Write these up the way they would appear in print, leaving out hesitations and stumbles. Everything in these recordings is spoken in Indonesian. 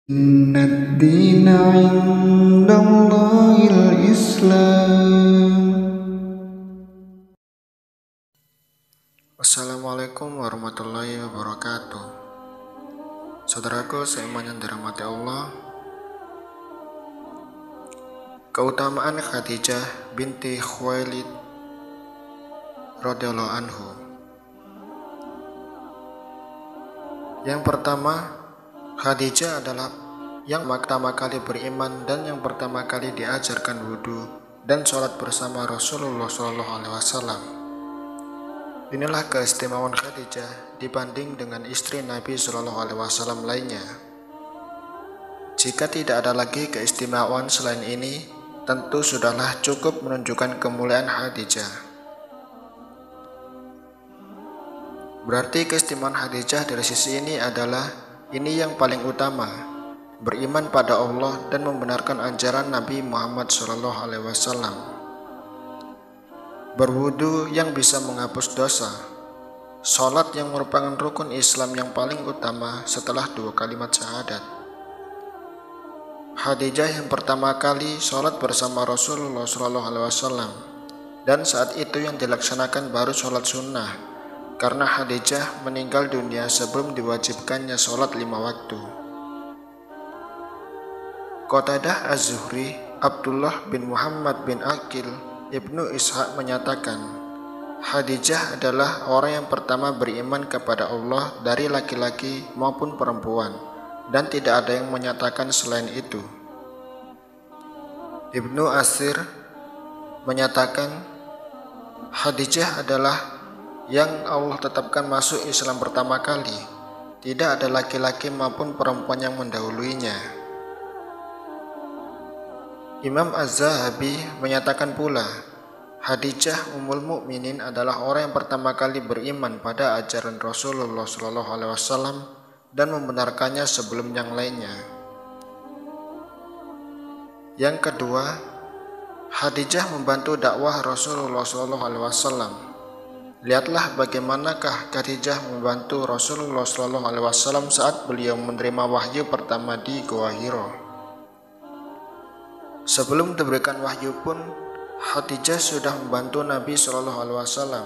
Inna ad-dina 'indallahil Islam. Assalamualaikum warahmatullahi wabarakatuh. Saudaraku seiman yang dirahmati Allah, keutamaan Khadijah binti Khuwailid radhiyallahu anhu. Yang pertama, Khadijah adalah yang pertama kali beriman dan yang pertama kali diajarkan wudhu dan sholat bersama Rasulullah SAW. Inilah keistimewaan Khadijah dibanding dengan istri Nabi SAW lainnya. Jika tidak ada lagi keistimewaan selain ini, tentu sudahlah cukup menunjukkan kemuliaan Khadijah. Berarti keistimewaan Khadijah dari sisi ini adalah ini yang paling utama, beriman pada Allah dan membenarkan ajaran Nabi Muhammad SAW. Berwudu yang bisa menghapus dosa, sholat yang merupakan rukun Islam yang paling utama setelah 2 kalimat syahadat. Khadijah yang pertama kali sholat bersama Rasulullah SAW, dan saat itu yang dilaksanakan baru sholat sunnah, karena Khadijah meninggal dunia sebelum diwajibkannya sholat 5 waktu. Qatadah Az-Zuhri, Abdullah bin Muhammad bin Aqil, Ibnu Ishaq menyatakan, Khadijah adalah orang yang pertama beriman kepada Allah dari laki-laki maupun perempuan, dan tidak ada yang menyatakan selain itu. Ibnu Asir menyatakan, Khadijah adalah yang Allah tetapkan masuk Islam pertama kali. Tidak ada laki-laki maupun perempuan yang mendahuluinya. Imam Az-Zahabi menyatakan pula, Khadijah Ummul Mukminin adalah orang yang pertama kali beriman pada ajaran Rasulullah SAW dan membenarkannya sebelum yang lainnya. Yang kedua, Khadijah membantu dakwah Rasulullah SAW. Lihatlah bagaimanakah Khadijah membantu Rasulullah SAW saat beliau menerima wahyu pertama di Gua Hiro. Sebelum diberikan wahyu pun, Khadijah sudah membantu Nabi SAW.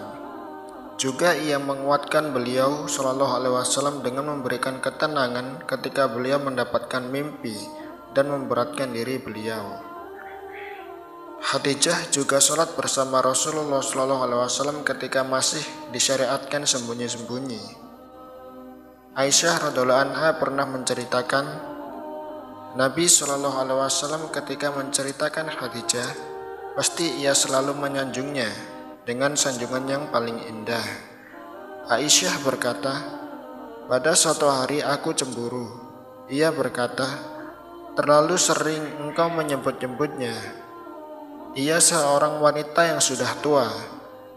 Juga ia menguatkan beliau SAW dengan memberikan ketenangan ketika beliau mendapatkan mimpi dan memberatkan diri beliau. Khadijah juga sholat bersama Rasulullah SAW ketika masih disyariatkan sembunyi-sembunyi. Aisyah radhiyallahu anha pernah menceritakan, Nabi SAW ketika menceritakan Khadijah, pasti ia selalu menyanjungnya dengan sanjungan yang paling indah. Aisyah berkata, pada suatu hari aku cemburu. Ia berkata, terlalu sering engkau menyebut-nyebutnya. Ia seorang wanita yang sudah tua,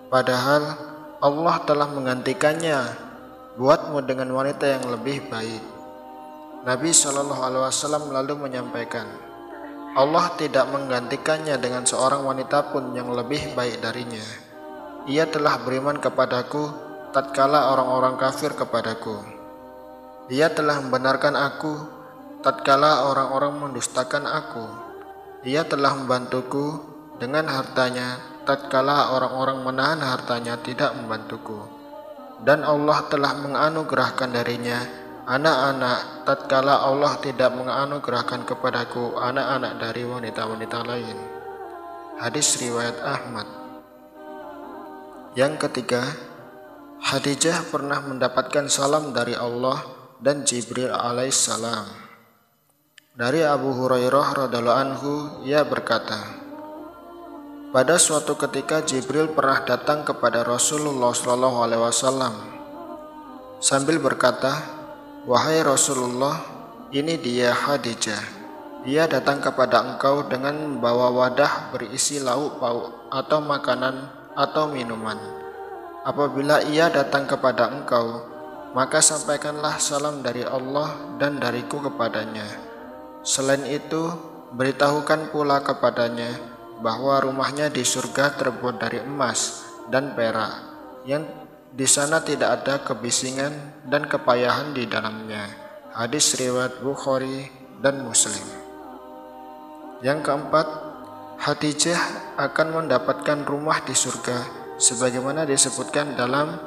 padahal Allah telah menggantikannya buatmu dengan wanita yang lebih baik. Nabi SAW lalu menyampaikan, Allah tidak menggantikannya dengan seorang wanita pun yang lebih baik darinya. Ia telah beriman kepadaku tatkala orang-orang kafir kepadaku. Ia telah membenarkan aku tatkala orang-orang mendustakan aku. Ia telah membantuku dengan hartanya tatkala orang-orang menahan hartanya tidak membantuku. Dan Allah telah menganugerahkan darinya anak-anak tatkala Allah tidak menganugerahkan kepadaku anak-anak dari wanita-wanita lain. Hadis riwayat Ahmad. Yang ketiga, Khadijah pernah mendapatkan salam dari Allah dan Jibril alaihissalam. Dari Abu Hurairah radhiyallahu anhu, ia berkata, pada suatu ketika Jibril pernah datang kepada Rasulullah SAW sambil berkata, wahai Rasulullah, ini dia Khadijah. Ia datang kepada engkau dengan membawa wadah berisi lauk pauk atau makanan atau minuman. Apabila ia datang kepada engkau, maka sampaikanlah salam dari Allah dan dariku kepadanya. Selain itu, beritahukan pula kepadanya bahwa rumahnya di surga terbuat dari emas dan perak, yang di sana tidak ada kebisingan dan kepayahan di dalamnya. Hadis riwayat Bukhari dan Muslim. Yang keempat, Khadijah akan mendapatkan rumah di surga sebagaimana disebutkan dalam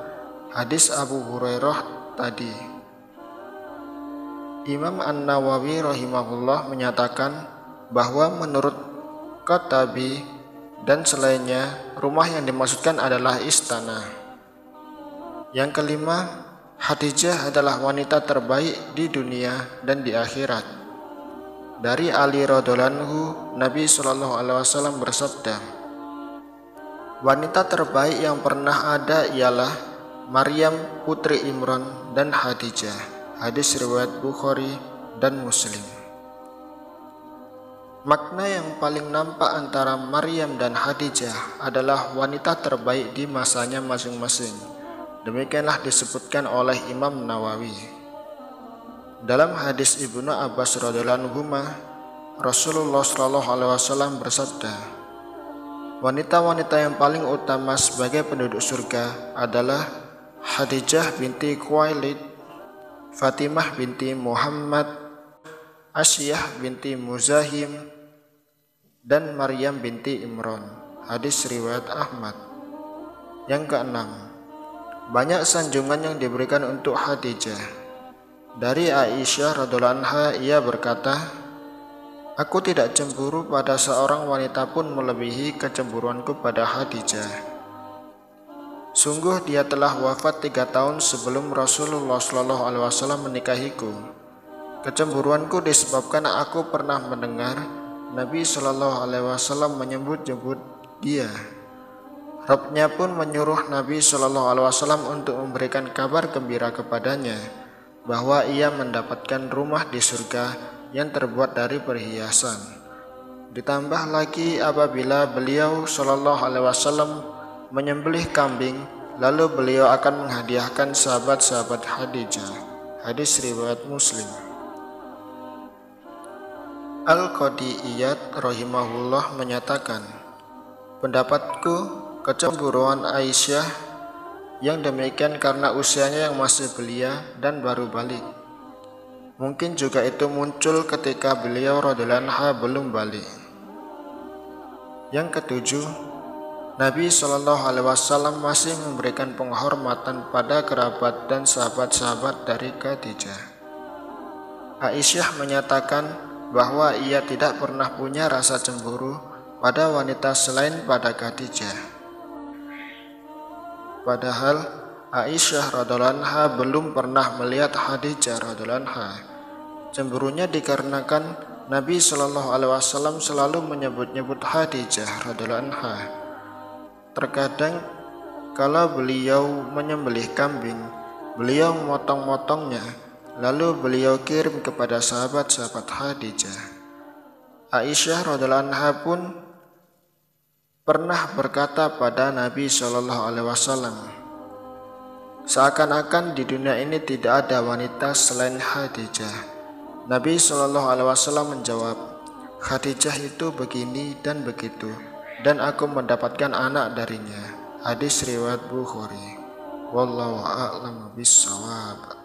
hadis Abu Hurairah tadi. Imam An-Nawawi rahimahullah menyatakan bahwa menurut Qatabi dan selainnya, rumah yang dimaksudkan adalah istana. Yang kelima, Khadijah adalah wanita terbaik di dunia dan di akhirat. Dari Ali radhiyallahu anhu, Nabi SAW bersabda, wanita terbaik yang pernah ada ialah Maryam putri Imran dan Khadijah. Hadis riwayat Bukhari dan Muslim. Makna yang paling nampak antara Maryam dan Khadijah adalah wanita terbaik di masanya masing-masing. Demikianlah disebutkan oleh Imam Nawawi. Dalam hadis Ibnu Abbas radhiyallahu anhu, Rasulullah SAW bersabda, wanita-wanita yang paling utama sebagai penduduk surga adalah Khadijah binti Khuwailid, Fatimah binti Muhammad, Asyah binti Muzahim, dan Maryam binti Imran. Hadis riwayat Ahmad. Yang keenam, banyak sanjungan yang diberikan untuk Khadijah. Dari Aisyah radhiyallahu anha, ia berkata, aku tidak cemburu pada seorang wanita pun melebihi kecemburuanku pada Khadijah. Sungguh dia telah wafat 3 tahun sebelum Rasulullah SAW menikahiku. Kecemburuanku disebabkan aku pernah mendengar Nabi SAW menyebut-nyebut dia. Rabbnya pun menyuruh Nabi SAW untuk memberikan kabar gembira kepadanya bahwa ia mendapatkan rumah di surga yang terbuat dari perhiasan. Ditambah lagi apabila beliau SAW menyembelih kambing, lalu beliau akan menghadiahkan sahabat-sahabat Khadijah. Hadis riwayat Muslim. Al-Qadi Iyad rahimahullah menyatakan, pendapatku, kecemburuan Aisyah yang demikian karena usianya yang masih belia dan baru balik. Mungkin juga itu muncul ketika beliau radhiyallahu anha belum balik. Yang ketujuh, Nabi SAW masih memberikan penghormatan pada kerabat dan sahabat-sahabat dari Khadijah. Aisyah menyatakan bahwa ia tidak pernah punya rasa cemburu pada wanita selain pada Khadijah. Padahal Aisyah radhiyallahu anha belum pernah melihat Khadijah radhiyallahu anha. Cemburunya dikarenakan Nabi SAW selalu menyebut-nyebut Khadijah radhiyallahu anha. Terkadang kalau beliau menyembelih kambing, beliau memotong-motongnya, lalu beliau kirim kepada sahabat-sahabat Khadijah. Aisyah radhiyallahu anha pun pernah berkata pada Nabi SAW, seakan-akan di dunia ini tidak ada wanita selain Khadijah. Nabi SAW menjawab, Khadijah itu begini dan begitu, dan aku mendapatkan anak darinya. Hadis riwayat Bukhari. Wallahu a'lam bishawab.